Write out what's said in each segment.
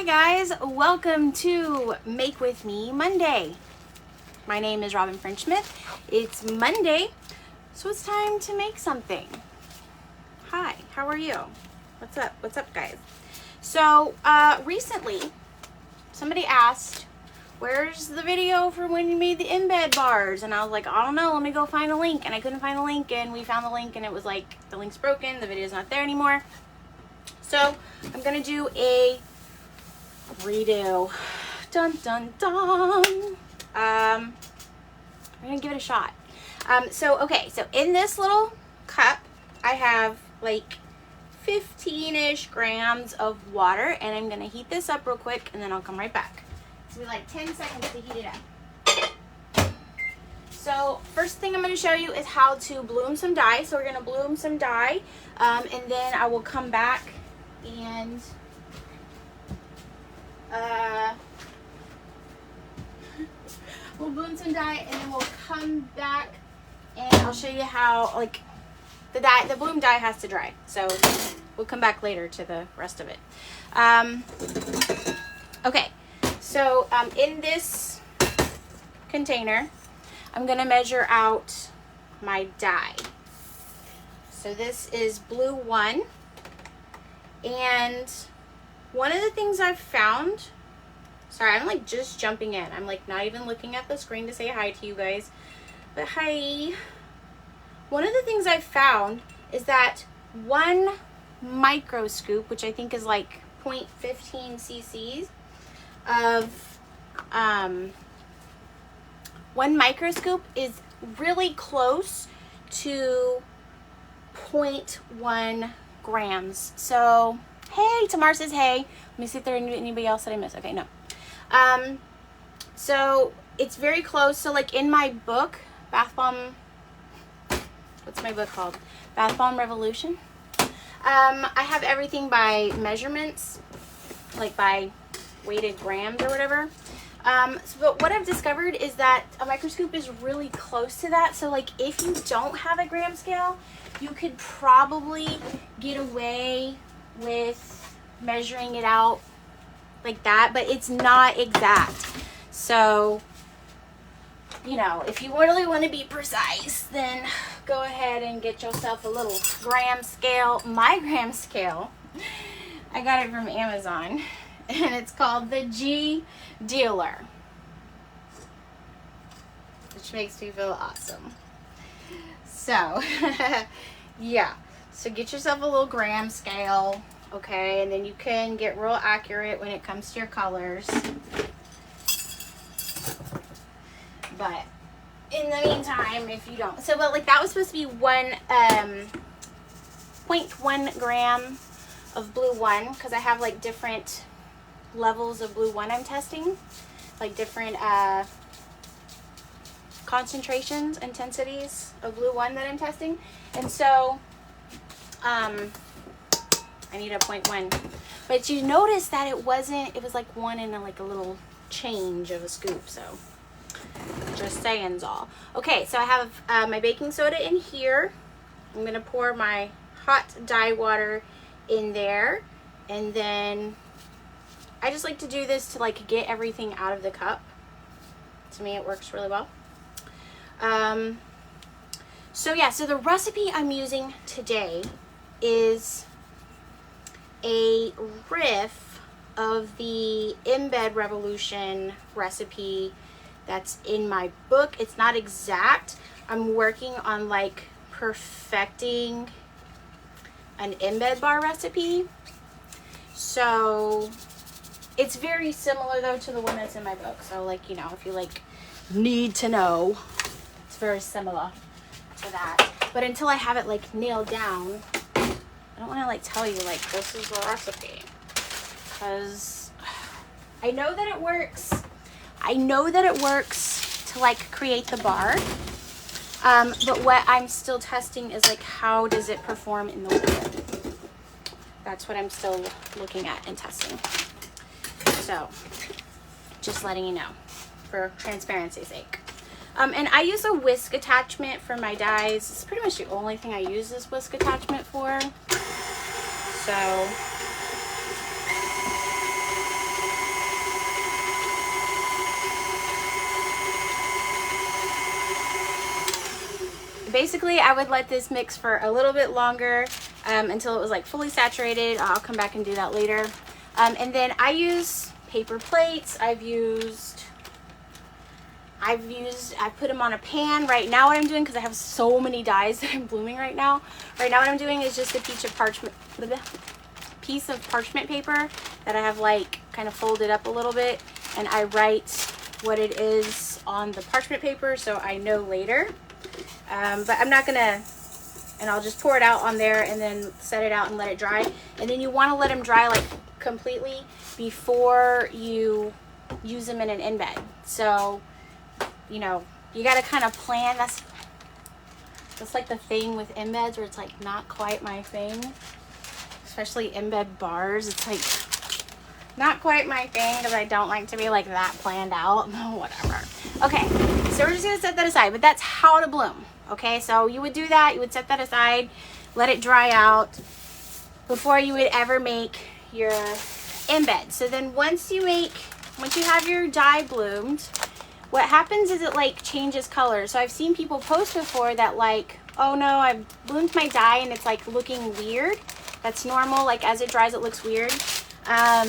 Hi guys, welcome to Make With Me Monday. My name is Robyn Smith. It's Monday, so it's time to make something. Hi, how are you? What's up? What's up, guys? So, recently, somebody asked, where's the video for when you made the embed bars? And I was like, I don't know, let me go find a link. And I couldn't find the link, and we found the link, and it was like, the link's broken, the video's not there anymore. So, I'm gonna do a redo. Dun dun dun. I'm gonna give it a shot. So in this little cup I have like 15-ish grams of water, and I'm gonna heat this up real quick and then I'll come right back. It's gonna be like 10 seconds to heat it up. So first thing I'm gonna show you is how to bloom some dye. So we're gonna bloom some dye, and then I will come back and we'll bloom some dye, and then we'll come back and I'll show you how, like, the bloom dye has to dry. So we'll come back later to the rest of it. Okay, so in this container, I'm gonna measure out my dye. So this is blue 1, and one of the things I've found, sorry, I'm like just jumping in. I'm like not even looking at the screen to say hi to you guys, but hi. One of the things I've found is that 1 micro scoop, which I think is like 0.15 cc's of, 1 micro scoop is really close to 0.1 grams. So, hey, Tamar says hey. Let me see if there anybody else that I missed. Okay, no. So it's very close. So like in my book, Bath Bomb, what's my book called? Bath Bomb Revolution. I have everything by measurements, like by weighted grams or whatever. But what I've discovered is that a microscoop is really close to that. So like if you don't have a gram scale, you could probably get away with measuring it out like that, but it's not exact. So, you know, if you really want to be precise, then go ahead and get yourself a little gram scale. My gram scale, I got it from Amazon, and it's called the G Dealer, which makes me feel awesome. So, yeah. So get yourself a little gram scale, okay? And then you can get real accurate when it comes to your colors. But in the meantime, if you don't, so but like that was supposed to be 0.1 gram of blue 1, because I have like different levels of blue 1 I'm testing, like different concentrations, intensities of blue 1 that I'm testing. And so I need a 0.1, but you notice that it was like 1 and like a little change of a scoop. So just saying's all. Okay, so I have my baking soda in here. I'm gonna pour my hot dye water in there, and then I just like to do this to like get everything out of the cup. To me, it works really well. So yeah, so the recipe I'm using today is a riff of the Embed Revolution recipe that's in my book. It's not exact. I'm working on like perfecting an embed bar recipe. So it's very similar though to the one that's in my book. So like, you know, if you like need to know, it's very similar to that. But until I have it like nailed down, I don't want to like tell you like this is the recipe, because I know that it works. I know that it works to like create the bar, but what I'm still testing is like how does it perform in the liquid. That's what I'm still looking at and testing. So just letting you know for transparency's sake. And I use a whisk attachment for my dyes. It's pretty much the only thing I use this whisk attachment for. So basically I would let this mix for a little bit longer until it was like fully saturated. I'll come back and do that later. And then I use paper plates. I put them on a pan. Right now what I'm doing, because I have so many dyes that I'm blooming right now what I'm doing is just a piece of parchment paper that I have like kind of folded up a little bit, and I write what it is on the parchment paper so I know later. But I'm not gonna, and I'll just pour it out on there and then set it out and let it dry. And then you want to let them dry like completely before you use them in an embed. So, you know, you got to kind of plan. That's like the thing with embeds where it's like not quite my thing, especially embed bars. It's like not quite my thing because I don't like to be like that planned out. Whatever. Okay, so we're just gonna set that aside, but that's how to bloom. Okay, so you would do that, you would set that aside, let it dry out before you would ever make your embed. So then once you have your dye bloomed, what happens is it like changes color. So I've seen people post before that like, oh no, I've bloomed my dye and it's like looking weird. That's normal, like as it dries it looks weird. Hi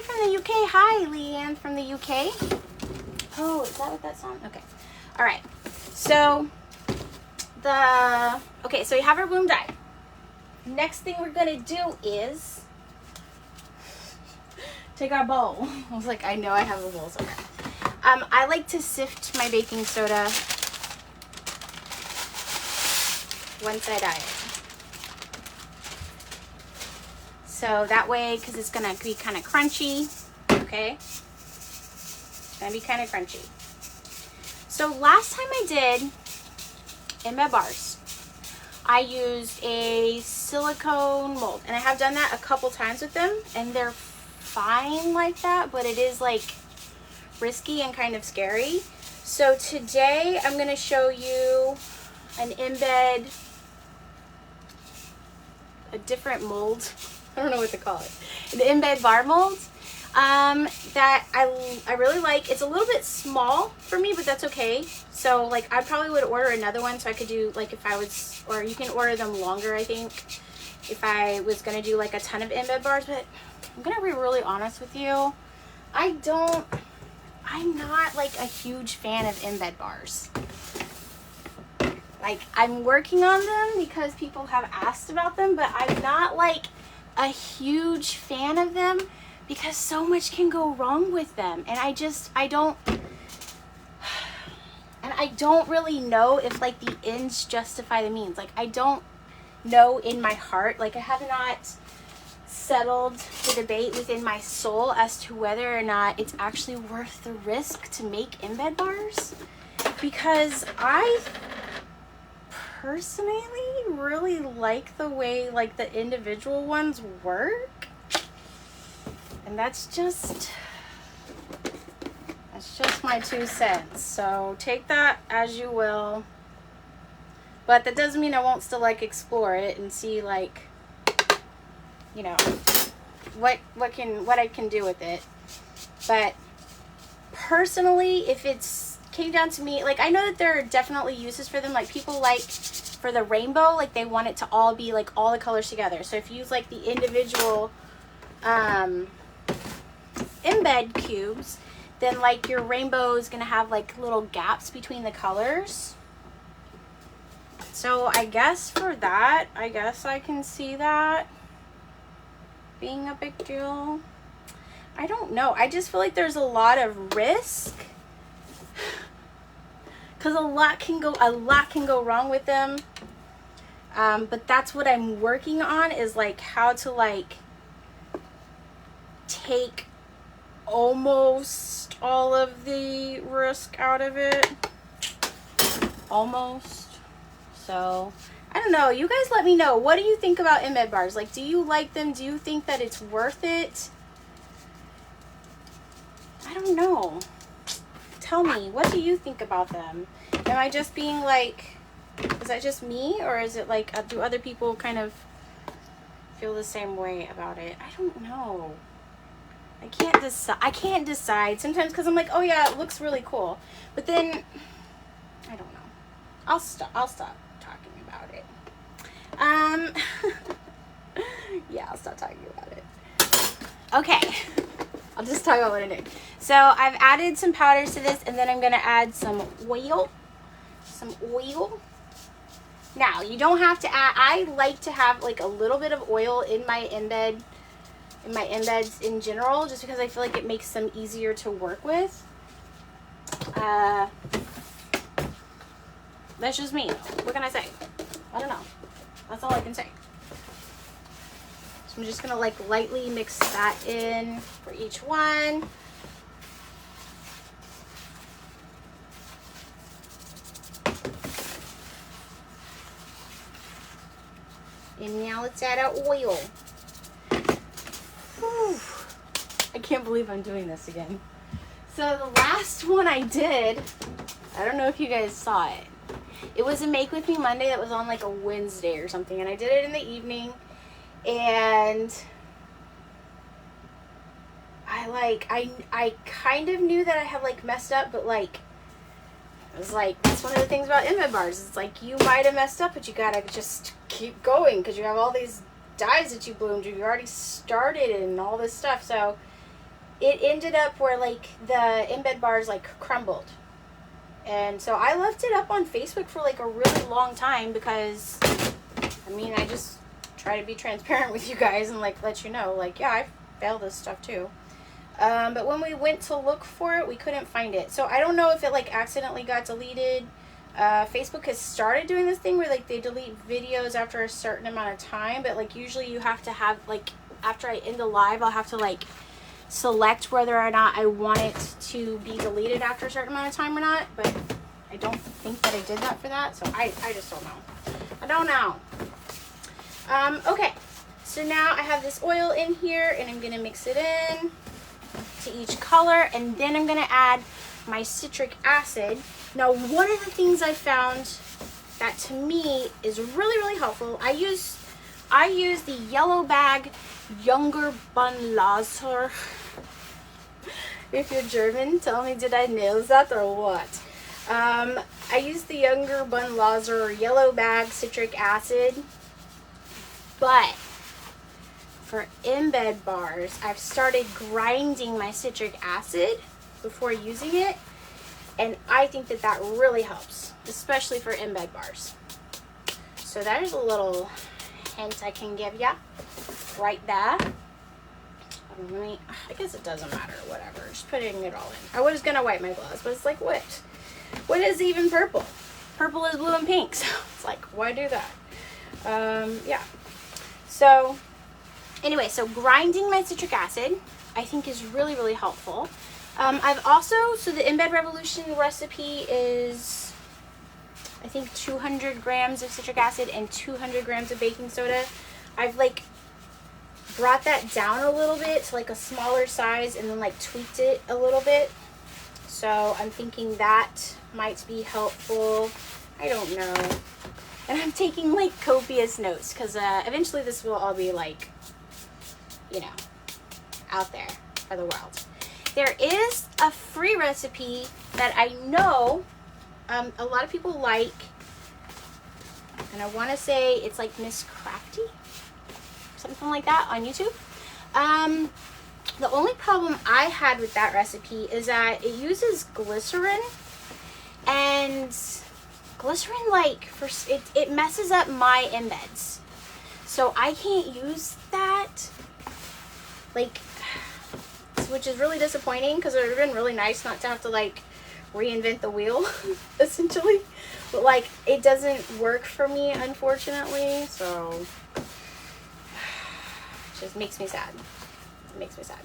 from the UK. Hi Leanne from the UK. Oh, is that what that sounds? Okay. All right. So so you have our bloom dye. Next thing we're gonna do is take our bowl. I was like, I know I have a bowl somewhere. I like to sift my baking soda once I dye it. So that way, because it's gonna be kind of crunchy, okay? It's gonna be kind of crunchy. So last time I did embed bars, I used a silicone mold, and I have done that a couple times with them, and they're fine like that, but it is like risky and kind of scary. So today I'm going to show you an embed, a different mold. I don't know what to call it. The embed bar mold that I really like. It's a little bit small for me, but that's okay. So like I probably would order another one so I could do like if I was, or you can order them longer I think, if I was going to do like a ton of embed bars. But I'm going to be really honest with you. I'm not like a huge fan of embed bars. Like I'm working on them because people have asked about them, but I'm not like a huge fan of them because so much can go wrong with them. And I don't really know if like the ends justify the means. Like I don't know in my heart, like I have not settled the debate within my soul as to whether or not it's actually worth the risk to make embed bars, because I personally really like the way like the individual ones work, and that's just my 2 cents. So take that as you will, but that doesn't mean I won't still like explore it and see like, you know, what I can do with it. But personally, if it's came down to me, like I know that there are definitely uses for them. Like people like for the rainbow, like they want it to all be like all the colors together. So if you use like the individual embed cubes, then like your rainbow is gonna have like little gaps between the colors. So I guess for that, I guess I can see that being a big deal. I don't know. I just feel like there's a lot of risk because a lot can go wrong with them. But that's what I'm working on, is like how to like take almost all of the risk out of it. Almost. So I don't know. You guys let me know. What do you think about embed bars? Like, do you like them? Do you think that it's worth it? I don't know. Tell me. What do you think about them? Am I just being like, is that just me? Or is it like, do other people kind of feel the same way about it? I don't know. I can't decide sometimes because I'm like, oh yeah, it looks really cool. But then, I don't know. I'll stop Yeah, I'll stop talking about it. Okay, I'll just talk about what I did. So I've added some powders to this, and then I'm gonna add some oil. Now, you don't have to add, I like to have like a little bit of oil in my embeds in general, just because I feel like it makes them easier to work with. That's just me. What can I say? I don't know. That's all I can say. So I'm just gonna like lightly mix that in for each one. And now let's add our oil. Whew. I can't believe I'm doing this again. So the last one I did, I don't know if you guys saw it. It was a Make With Me Monday that was on like a Wednesday or something. And I did it in the evening. And I kind of knew that I had like messed up, but like, it was like, that's one of the things about embed bars. It's like, you might have messed up, but you gotta just keep going because you have all these dyes that you bloomed. You already started and all this stuff. So it ended up where like the embed bars like crumbled. And so I left it up on Facebook for like a really long time because, I mean, I just try to be transparent with you guys and like let you know, like, yeah, I failed this stuff too. But when we went to look for it, we couldn't find it. So I don't know if it like accidentally got deleted. Facebook has started doing this thing where like they delete videos after a certain amount of time, but like usually you have to have like, after I end the live, I'll have to like select whether or not I want it to be deleted after a certain amount of time or not. But I don't think that I did that for that, so I just don't know. I don't know. Okay, so now I have this oil in here and I'm gonna mix it in to each color, and then I'm gonna add my citric acid. Now, one of the things I found that to me is really helpful, I use the yellow bag Younger Bun Laser. If you're German, tell me, did I nail that or what? I use the Younger Bun Laser or yellow bag citric acid, but for embed bars, I've started grinding my citric acid before using it, and I think that that really helps, especially for embed bars. So that is a little hint I can give ya right there. I guess it doesn't matter, whatever, just putting it all in. I was gonna wipe my gloves, but it's like, what is even purple? Purple is blue and pink, so it's like, why do that? Yeah, so anyway, so grinding my citric acid I think is really helpful. I've also, so the Embed Revolution recipe is, I think, 200 grams of citric acid and 200 grams of baking soda. I've like brought that down a little bit to like a smaller size and then like tweaked it a little bit. So I'm thinking that might be helpful. I don't know. And I'm taking like copious notes because eventually this will all be like, you know, out there for the world. There is a free recipe that I know a lot of people like, and I want to say it's like Miss Crafty, something like that on YouTube. The only problem I had with that recipe is that it uses glycerin, and glycerin like it messes up my embeds, so I can't use that, like, which is really disappointing because it would have been really nice not to have to like reinvent the wheel essentially, but like it doesn't work for me, unfortunately, so it just makes me sad. It makes me sad.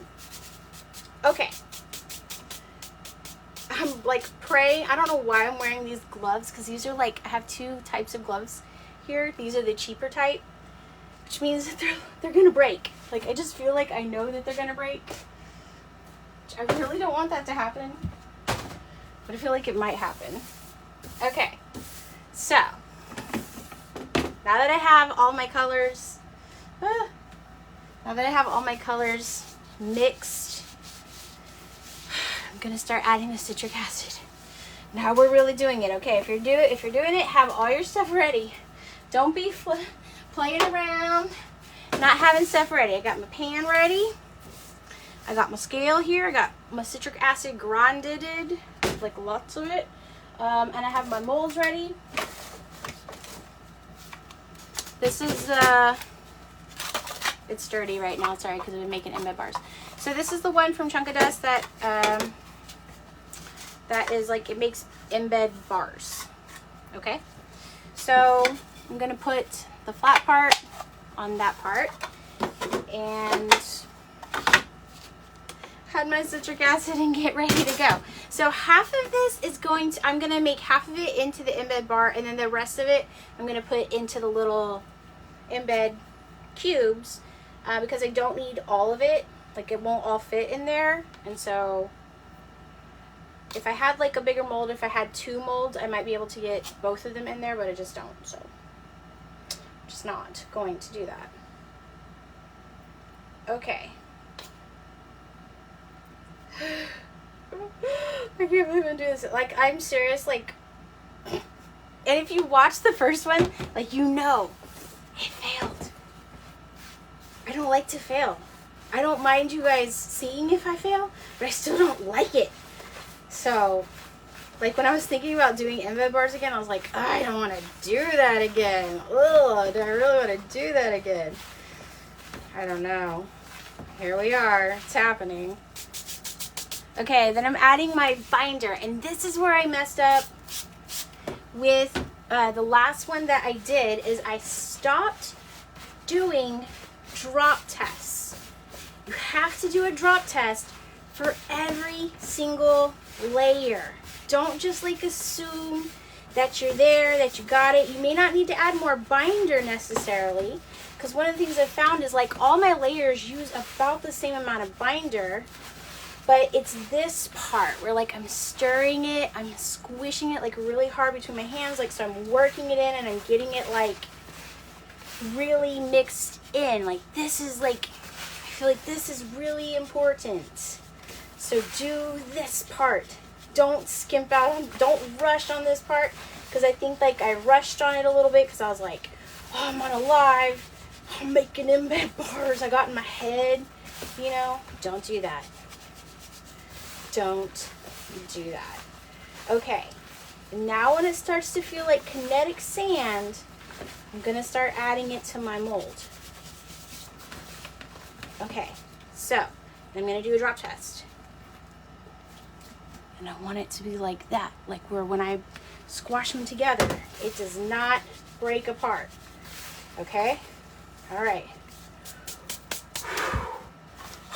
Okay, I'm like praying. I don't know why I'm wearing these gloves because these are like, I have two types of gloves here. These are the cheaper type, which means that they're gonna break. Like, I just feel like I know that they're gonna break. I really don't want that to happen, but I feel like it might happen. Okay, so now that I have all my colors, mixed, I'm gonna start adding the citric acid. Now we're really doing it. Okay, if you're doing it, have all your stuff ready. Don't be playing around, not having stuff ready. I got my pan ready. I got my scale here. I got my citric acid grinded, like lots of it. And I have my molds ready. This is, it's dirty right now, sorry, because I've been making embed bars. So this is the one from Chunkadust that, that is like, it makes embed bars. Okay? So I'm going to put the flat part on that part. And add my citric acid and get ready to go. So half of this is going to, I'm going to make half of it into the embed bar, and then the rest of it I'm going to put into the little embed cubes because I don't need all of it. Like, it won't all fit in there. And so if I had like a bigger mold, if I had 2 molds, I might be able to get both of them in there, but I just don't. So I'm just not going to do that. Okay. I can't believe I'm doing this. Like, I'm serious. Like, and if you watch the first one, like, you know, it failed. I don't like to fail. I don't mind you guys seeing if I fail, but I still don't like it. So, like, when I was thinking about doing embed bars again, I was like, I don't want to do that again. Ugh, do I really want to do that again? I don't know. Here we are. It's happening. Okay, then I'm adding my binder, and this is where I messed up with the last one that I did. Is I stopped doing drop tests. You have to do a drop test for every single layer. Don't just like assume that you're there, that you got it. You may not need to add more binder necessarily, because one of the things I've found is like all my layers use about the same amount of binder. But it's this part where like I'm stirring it, I'm squishing it like really hard between my hands, like so I'm working it in and I'm getting it like really mixed in. Like this is like, I feel like this is really important. So do this part. Don't skimp out on, don't rush on this part, because I think like I rushed on it a little bit because I was like, oh, I'm on a live, I'm making embed bars. I got in my head, you know, don't do that. Don't do that. Okay, now when it starts to feel like kinetic sand, I'm gonna start adding it to my mold. Okay, so I'm gonna do a drop test. And I want it to be like that, like where when I squash them together, it does not break apart. Okay, all right.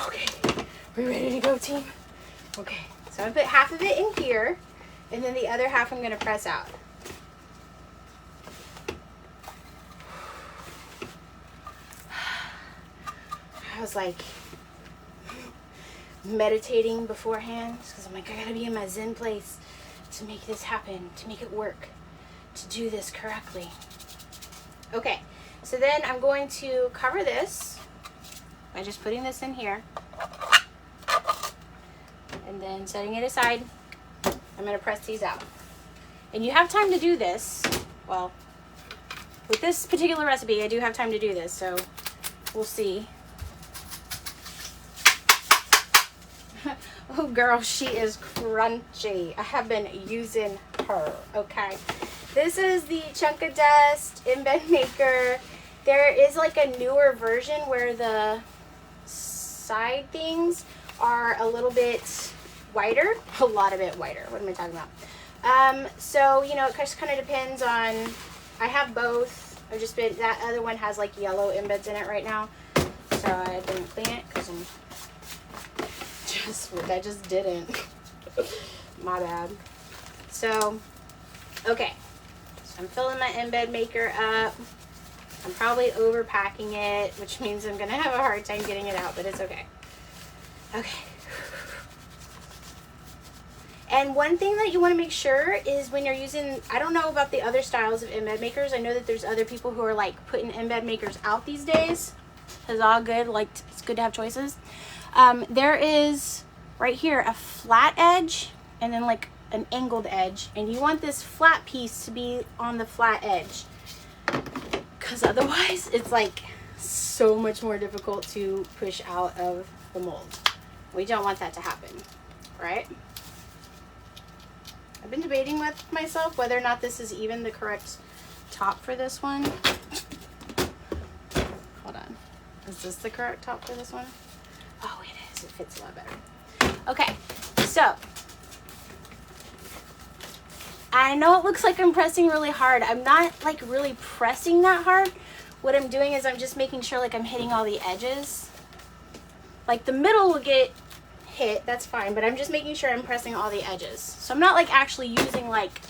Okay, we ready to go, team? Okay, so I put half of it in here, and then the other half I'm going to press out. I was like meditating beforehand, because I'm like, I gotta be in my Zen place to make this happen, to make it work, to do this correctly. Okay, so then I'm going to cover this by just putting this in here. And then setting it aside, I'm going to press these out. And you have time to do this. Well, with this particular recipe, I do have time to do this, so we'll see. Oh, girl, she is crunchy. I have been using her, okay? This is the Chunkadust Embed Maker. There is like a newer version where the side things are a little bit whiter, a lot of it whiter. What am I talking about? So, you know, it just kind of depends on, I have both. I've just been, that other one has like yellow embeds in it right now, so I didn't clean it because I just didn't. My bad. So, okay. So I'm filling my embed maker up. I'm probably overpacking it, which means I'm going to have a hard time getting it out, but it's okay. Okay. And one thing that you want to make sure is when you're using, I don't know about the other styles of embed makers. I know that there's other people who are like putting embed makers out these days. It's all good. Like, it's good to have choices. There is right here a flat edge and then like an angled edge. And you want this flat piece to be on the flat edge. because otherwise it's like so much more difficult to push out of the mold. We don't want that to happen, right? I've been debating with myself whether or not this is even the correct top for this one. Hold on. Is this the correct top for this one? Oh, it is. It fits a lot better. Okay, so I know it looks like I'm pressing really hard. I'm not like really pressing that hard. What I'm doing is I'm just making sure like I'm hitting all the edges. Like the middle will get hit, that's fine, but I'm just making sure I'm pressing all the edges. So I'm not like actually using like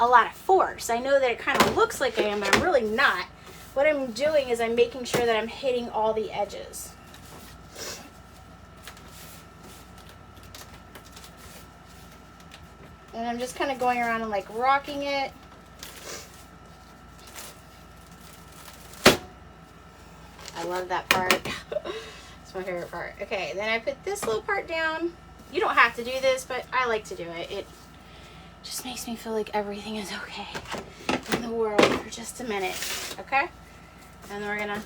a lot of force. I know that it kind of looks like I am, but I'm really not. What I'm doing is I'm making sure that I'm hitting all the edges. And I'm just kind of going around and like rocking it. I love that part. It's my favorite part. Okay, then I put this little part down. You don't have to do this, but I like to do it. It just makes me feel like everything is okay in the world for just a minute. Okay? And then we're gonna,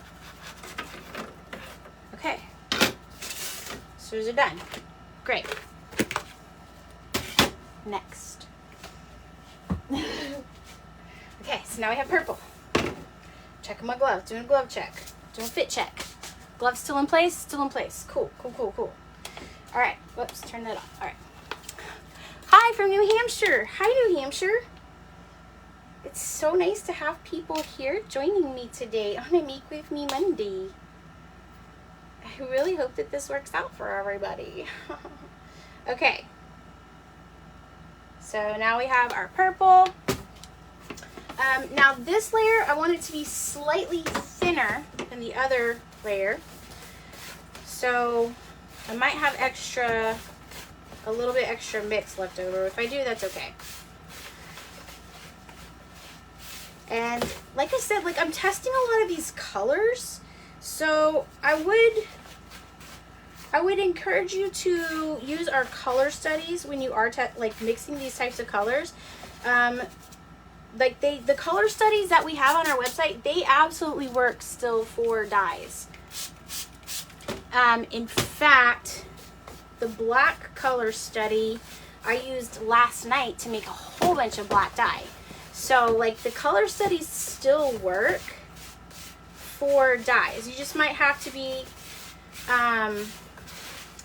okay. Scissors are done. Great. Next. Okay, so now we have purple. Checking my gloves, doing a glove check, doing a fit check. Gloves still in place? Still in place. Cool, cool, cool, cool. All right, whoops, turn that off. All right. Hi from New Hampshire. Hi, New Hampshire. It's so nice to have people here joining me today on a Make With Me Monday. I really hope that this works out for everybody. Okay. So now we have our purple. Now this layer, I want it to be slightly thinner than the other layer. So I might have a little bit extra mix left over. If I do, that's okay. And like I said, like I'm testing a lot of these colors. So I would encourage you to use our color studies when you are like mixing these types of colors. Like the color studies that we have on our website, they absolutely work still for dyes. In fact, the black color study I used last night to make a whole bunch of black dye. So like the color studies still work for dyes. You just might have to be,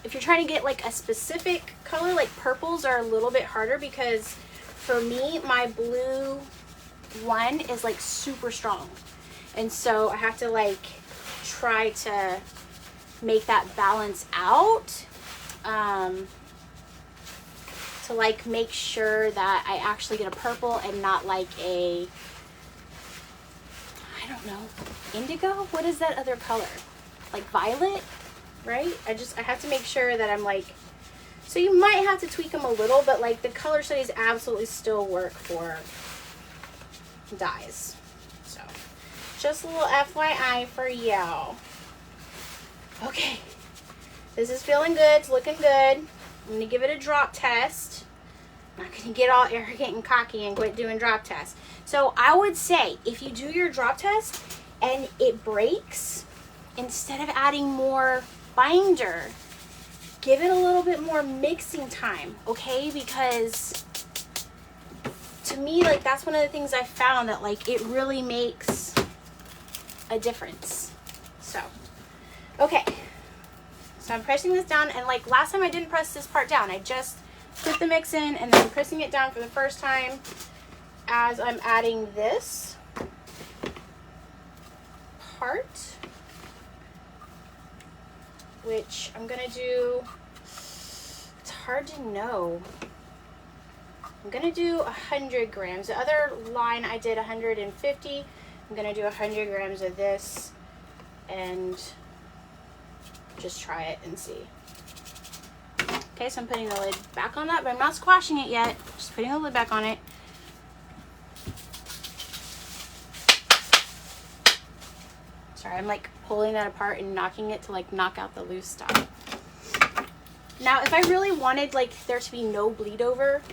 if you're trying to get like a specific color, like purples are a little bit harder because for me, my blue one is like super strong. And so I have to like try to make that balance out to like make sure that I actually get a purple and not like a, I don't know, indigo? What is that other color? Like violet, right? I have to make sure that I'm like, so you might have to tweak them a little, but like the color studies absolutely still work for dyes. So just a little FYI for you. Okay, this is feeling good, it's looking good. I'm gonna give it a drop test. I'm not gonna get all arrogant and cocky and quit doing drop tests. So I would say if you do your drop test and it breaks, instead of adding more binder, give it a little bit more mixing time, okay? Because to me, like that's one of the things I found that like it really makes a difference. So, okay. So I'm pressing this down, and like last time I didn't press this part down. I just put the mix in and then pressing it down for the first time as I'm adding this part, which I'm gonna do, it's hard to know. I'm gonna do 100 grams. The other line I did 150. I'm gonna do 100 grams of this and just try it and see. Okay, so I'm putting the lid back on that, but I'm not squashing it yet. Just putting the lid back on it. Sorry, I'm like pulling that apart and knocking it to like knock out the loose stuff. Now, if I really wanted like there to be no bleed over,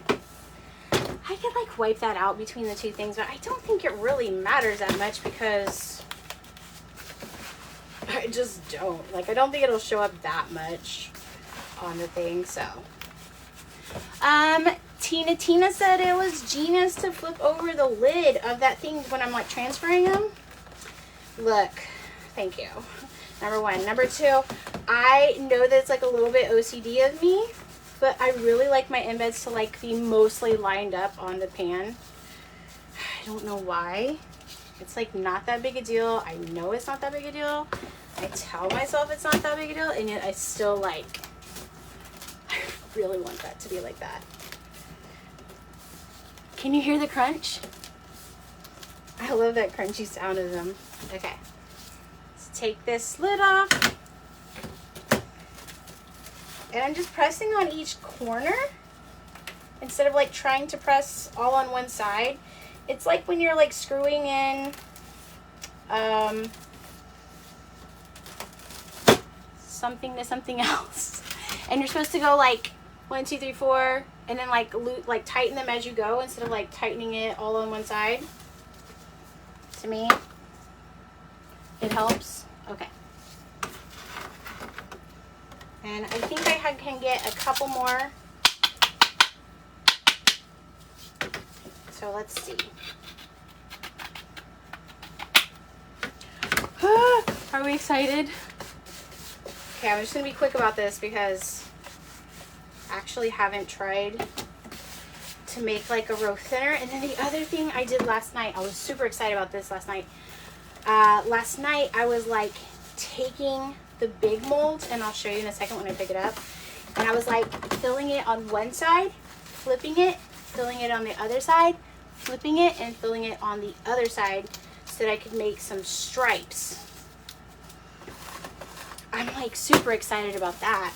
I could like wipe that out between the two things, but I don't think it really matters that much because just don't. Like, I don't think it'll show up that much on the thing, so. Tina said it was genius to flip over the lid of that thing when I'm like transferring them. Look, thank you. Number one. Number two, I know that it's like a little bit OCD of me, but I really like my embeds to like be mostly lined up on the pan. I don't know why. It's like not that big a deal. I know it's not that big a deal. I tell myself it's not that big a deal, and yet I still like, I really want that to be like that. Can you hear the crunch? I love that crunchy sound of them. Okay. Let's take this lid off. And I'm just pressing on each corner instead of like trying to press all on one side. It's like when you're like screwing in something to something else. And you're supposed to go like 1, 2, 3, 4, and then like tighten them as you go instead of like tightening it all on one side. To me, it helps. Okay. And I think I can get a couple more. So let's see. Are we excited? Okay, I'm just gonna be quick about this because I actually haven't tried to make like a row thinner. And then the other thing I did last night, I was super excited about this last night. Last night I was like taking the big mold, and I'll show you in a second when I pick it up. And I was like filling it on one side, flipping it, filling it on the other side, flipping it, and filling it on the other side so that I could make some stripes. I'm like super excited about that.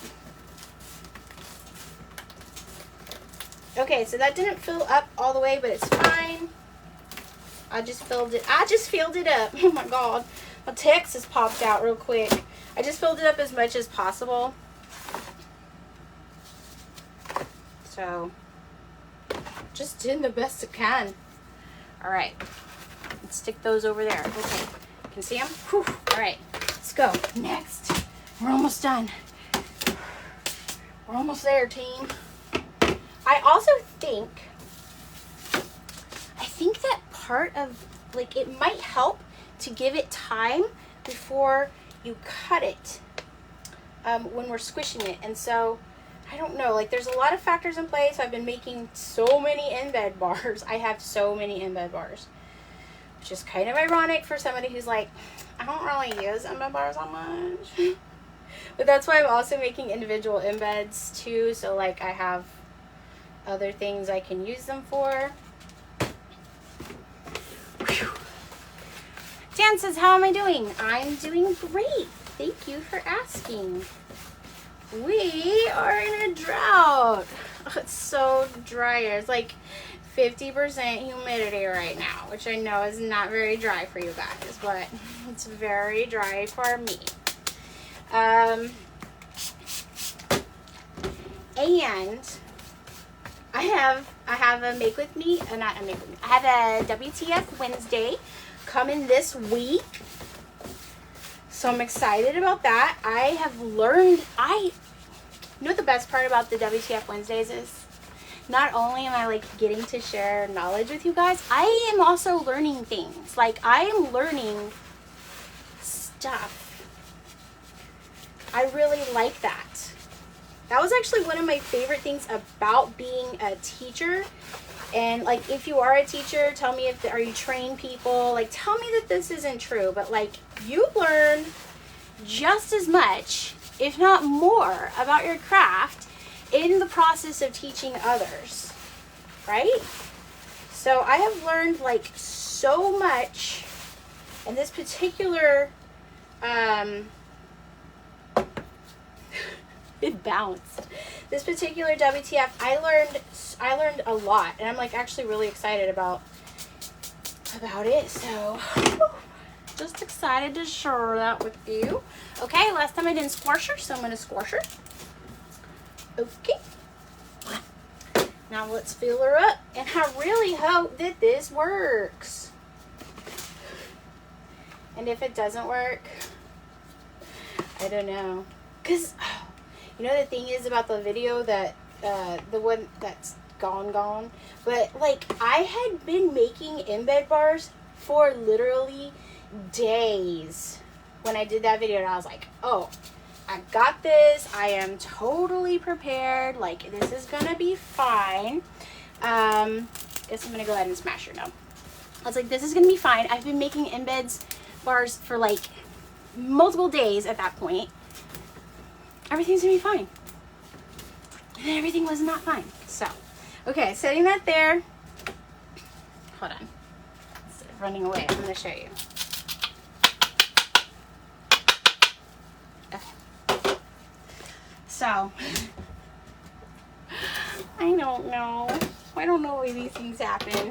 Okay, so that didn't fill up all the way, but it's fine. I just filled it up. Oh my God. My text has popped out real quick. I just filled it up as much as possible. So, just doing the best I can. All right, let's stick those over there. Okay, you can see them? Whew. All right, let's go. Next, we're almost done. We're almost there, team. I also think that part of, like, it might help to give it time before you cut it when we're squishing it. And so, I don't know, like there's a lot of factors in play. So I've been making so many embed bars. I have so many embed bars, which is kind of ironic for somebody who's like, I don't really use embed bars that much. But that's why I'm also making individual embeds too. So like I have other things I can use them for. Whew. Dan says, how am I doing? I'm doing great. Thank you for asking. We are in a drought. Oh, it's so dry. It's like 50% humidity right now, which I know is not very dry for you guys, but it's very dry for me. And I have a make with me, not a make with me. I have a WTF Wednesday coming this week. So I'm excited about that. I have learned, you know what the best part about the WTF Wednesdays is? Not only am I like getting to share knowledge with you guys, I am also learning things. Like I am learning stuff. I really like that. That was actually one of my favorite things about being a teacher. And like, if you are a teacher, tell me are you train people? Like, tell me that this isn't true, but like, you learn just as much, if not more, about your craft in the process of teaching others, right? So I have learned like so much, and this particular, it bounced. This particular WTF, I learned a lot, and I'm like actually really excited about it. So just excited to share that with you. Okay, last time I didn't squash her, so I'm gonna squash her. Okay. Now let's fill her up, and I really hope that this works. And if it doesn't work, I don't know. Because, you know, the thing is about the video that, the one that's gone. But, like, I had been making embed bars for literally days when I did that video. And I was like, oh, I got this. I am totally prepared. Like, this is going to be fine. Guess I'm going to go ahead and smash her now. I was like, this is going to be fine. I've been making embeds bars for, like, multiple days at that point. Everything's going to be fine. And then everything was not fine. So, okay, setting that there. Hold on. Instead of running away, I'm going to show you. Okay. So, I don't know. I don't know why these things happen.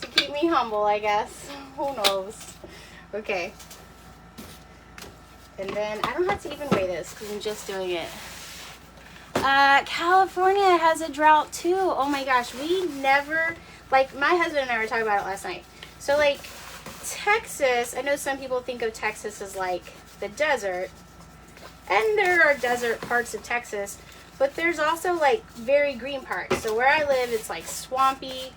To keep me humble, I guess. Who knows? Okay. And then I don't have to even weigh this because I'm just doing it. California has a drought too. Oh my gosh. We never, like, my husband and I were talking about it last night. So, like, Texas, I know some people think of Texas as like the desert. And there are desert parts of Texas. But there's also, like, very green parts. So where I live, it's, like, swampy,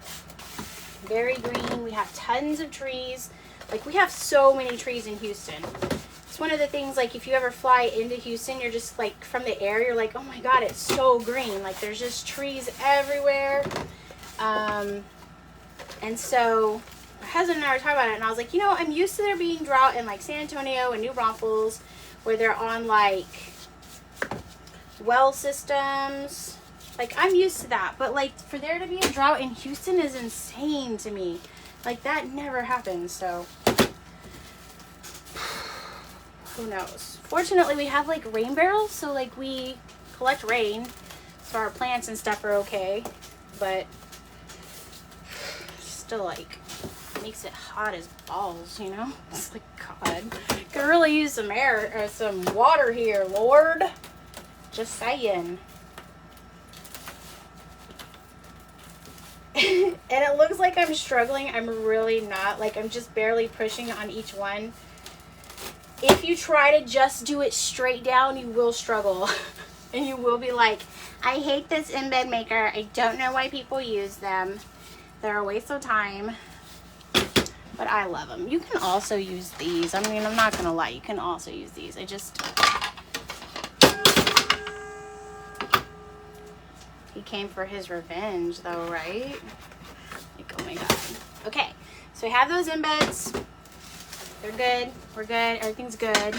very green. We have tons of trees. Like, we have so many trees in Houston. It's one of the things, like, if you ever fly into Houston, you're just, like, from the air, you're like, oh, my God, it's so green. Like, there's just trees everywhere. And so my husband and I were talking about it, and I was like, you know, I'm used to there being drought in, like, San Antonio and New Braunfels, where they're on, like, well systems. Like, I'm used to that, but, like, for there to be a drought in Houston is insane to me. Like, that never happens. So who knows? Fortunately, we have, like, rain barrels, so, like, we collect rain, so our plants and stuff are okay. But still, like, makes it hot as balls, you know? It's like, God, could really use some air or some water here, Lord. Just saying. And it looks like I'm struggling. I'm really not. Like, I'm just barely pushing on each one. If you try to just do it straight down, you will struggle. And you will be like, I hate this embed maker. I don't know why people use them. They're a waste of time. But I love them. You can also use these. I mean, I'm not going to lie. You can also use these. I just... He came for his revenge, though, right? Like, oh my God. Okay, so we have those embeds. They're good. We're good. Everything's good.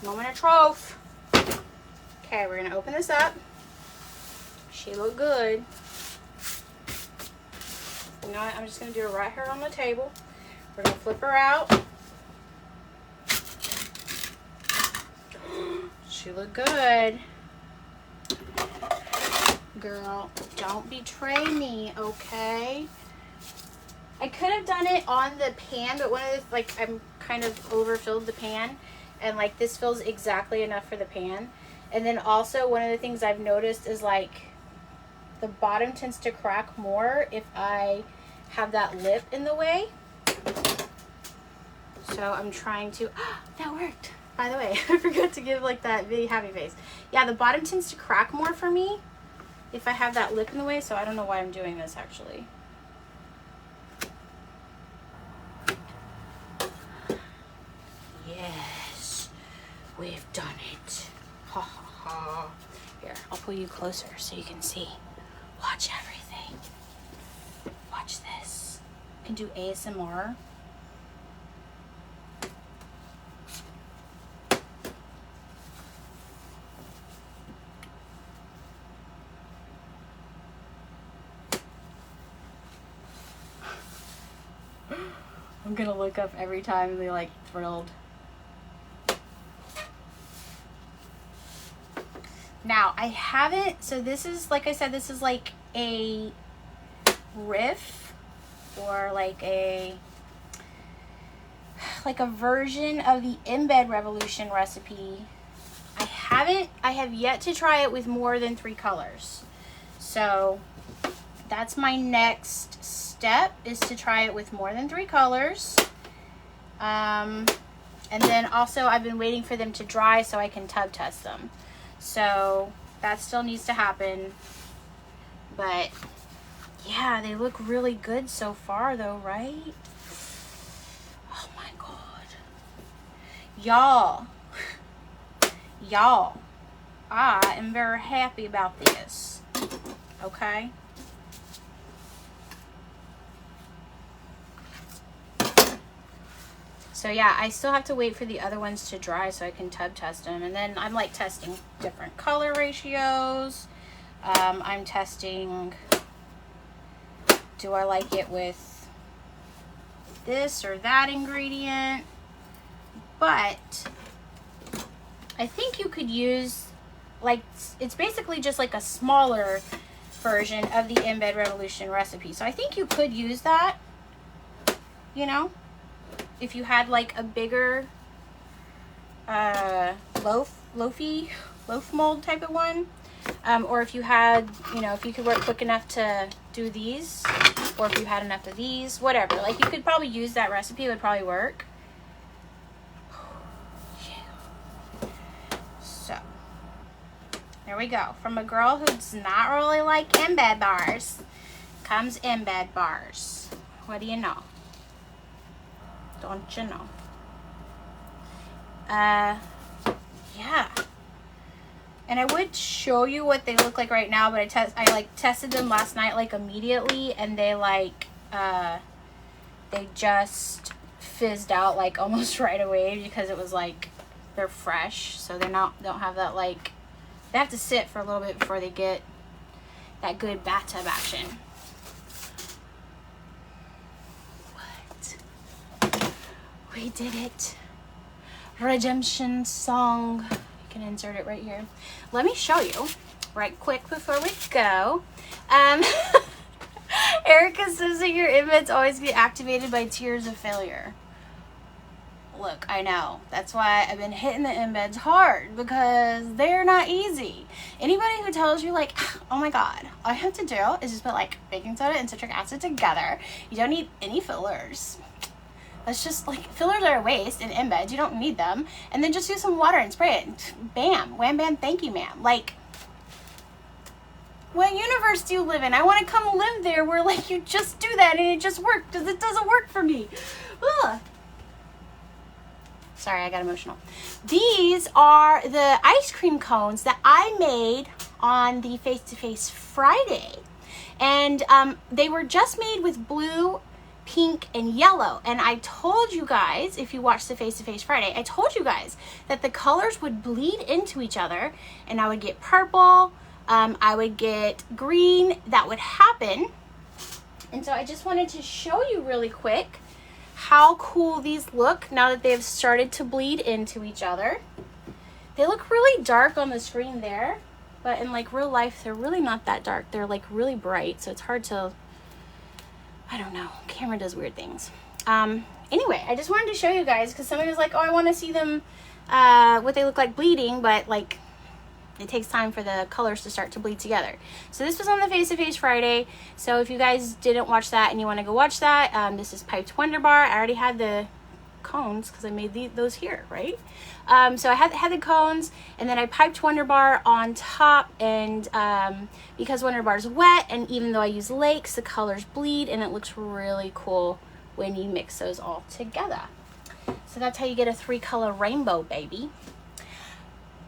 Moment of truth. Okay, we're gonna open this up. She look good. You know what? I'm just gonna do her right here on the table. We're gonna flip her out. She look good. Girl, don't betray me, okay? I could have done it on the pan, but one of the, like, I'm kind of overfilled the pan, and, like, this fills exactly enough for the pan. And then also, one of the things I've noticed is, like, the bottom tends to crack more if I have that lip in the way. So I'm trying to, that worked. By the way, I forgot to give, like, that really happy face. Yeah, the bottom tends to crack more for me if I have that lip in the way, so I don't know why I'm doing this, actually. Yes, we've done it. Ha ha ha. Here, I'll pull you closer so you can see. Watch everything. Watch this. You can do ASMR. I'm gonna look up every time and be like thrilled. Now I haven't, so this is, like I said, this is like a riff or like a version of the Embed Revolution recipe. I have yet to try it with more than 3 colors. So that's my next step, is to try it with more than 3 colors. And then also I've been waiting for them to dry so I can tub test them. So that still needs to happen. But yeah, they look really good so far though, right? Oh my God. Y'all, I am very happy about this. Okay? So yeah, I still have to wait for the other ones to dry so I can tub test them. And then I'm like testing different color ratios. I'm testing, do I like it with this or that ingredient? But I think you could use, like, it's basically just like a smaller version of the Embed Revolution recipe. So I think you could use that, you know, if you had like a bigger loaf mold type of one. Or if you had, you know, if you could work quick enough to do these, or if you had enough of these, whatever. Like, you could probably use that recipe. It would probably work. So, there we go. From a girl who's not really like embed bars, comes embed bars. What do you know? Don't you know? Yeah. And I would show you what they look like right now, but I tested them last night like immediately, and they they just fizzed out like almost right away because it was like they're fresh, so don't have that, like, they have to sit for a little bit before they get that good bathtub action. What? We did it. Redemption song. Can insert it right here. Let me show you right quick before we go. Erica says that your embeds always get activated by tears of failure. Look, I know. That's why I've been hitting the embeds hard, because they're not easy. Anybody who tells you like, oh my God, all you have to do is just put like baking soda and citric acid together. You don't need any fillers. That's just like, fillers are a waste in embeds. You don't need them. And then just use some water and spray it. Bam, wham, bam, thank you, ma'am. Like, what universe do you live in? I want to come live there where like you just do that and it just works, because it doesn't work for me. Ugh. Sorry, I got emotional. These are the ice cream cones that I made on the Face-to-Face Friday. And they were just made with blue, pink, and yellow. And I told you guys, if you watched the Face-to-Face Friday, I told you guys that the colors would bleed into each other, and I would get purple, I would get green. That would happen. And so I just wanted to show you really quick how cool these look now that they've started to bleed into each other. They look really dark on the screen there, but in like real life, they're really not that dark. They're like really bright, so it's hard to, I don't know, camera does weird things. Anyway, I just wanted to show you guys, because somebody was like, oh, I want to see them, what they look like bleeding, but like, it takes time for the colors to start to bleed together. So this was on the Face-to-Face Friday. So if you guys didn't watch that and you want to go watch that, this is Piped Wonder Bar. I already had the cones because I made those here, right? So I had the cones, and then I piped Wonder Bar on top, and because Wonder Bar is wet, and even though I use lakes, the colors bleed, and it looks really cool when you mix those all together. So that's how you get a 3-color rainbow, baby.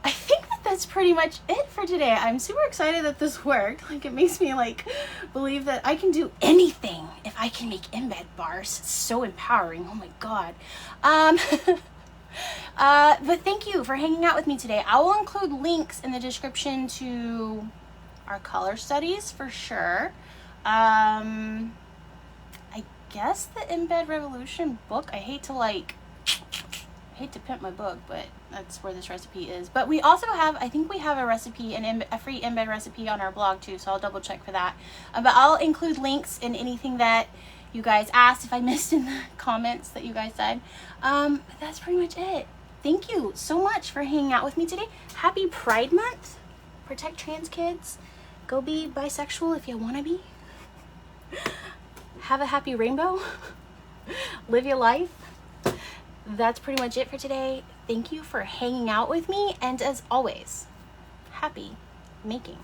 I think that's pretty much it for today. I'm super excited that this worked. Like, it makes me like believe that I can do anything if I can make embed bars. It's so empowering. Oh my God. But thank you for hanging out with me today. I will include links in the description to our color studies for sure. I guess the Embed Revolution book. I hate to pimp my book, but that's where this recipe is. But we also have, I think we have a recipe, a free embed recipe on our blog too, so I'll double check for that. But I'll include links in anything that you guys asked, if I missed in the comments that you guys said. But that's pretty much it. Thank you so much for hanging out with me today. Happy Pride Month. Protect trans kids. Go be bisexual if you want to be. Have a happy rainbow. Live your life. that's pretty much it for today. Thank you for hanging out with me, and as always, happy making.